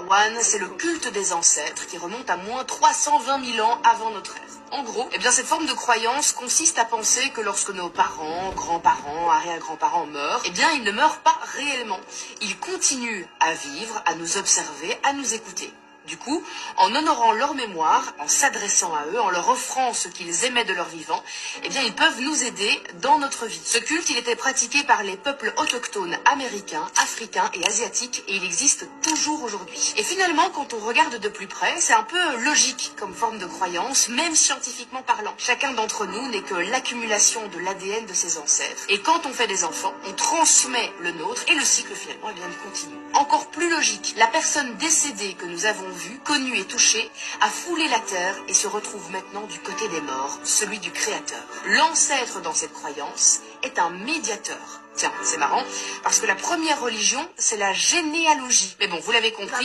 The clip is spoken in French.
one, c'est le culte des ancêtres qui remonte à moins 320 000 ans avant notre ère. En gros, cette forme de croyance consiste à penser que lorsque nos parents, grands-parents, arrière-grands-parents meurent, ils ne meurent pas réellement. Ils continuent à vivre, à nous observer, à nous écouter. Du coup, en honorant leur mémoire, en s'adressant à eux, en leur offrant ce qu'ils aimaient de leur vivant, ils peuvent nous aider dans notre vie. Ce culte, il était pratiqué par les peuples autochtones américains, africains et asiatiques, et il existe toujours aujourd'hui. Et finalement, quand on regarde de plus près, c'est un peu logique comme forme de croyance, même scientifiquement parlant. Chacun d'entre nous n'est que l'accumulation de l'ADN de ses ancêtres. Et quand on fait des enfants, on transmet le nôtre, et le cycle finalement, il continue. Encore plus logique, la personne décédée que nous avons vue, connue et touchée, a foulé la terre et se retrouve maintenant du côté des morts, celui du Créateur. L'ancêtre dans cette croyance est un médiateur. Tiens, c'est marrant, parce que la première religion, c'est la généalogie. Mais bon, vous l'avez compris,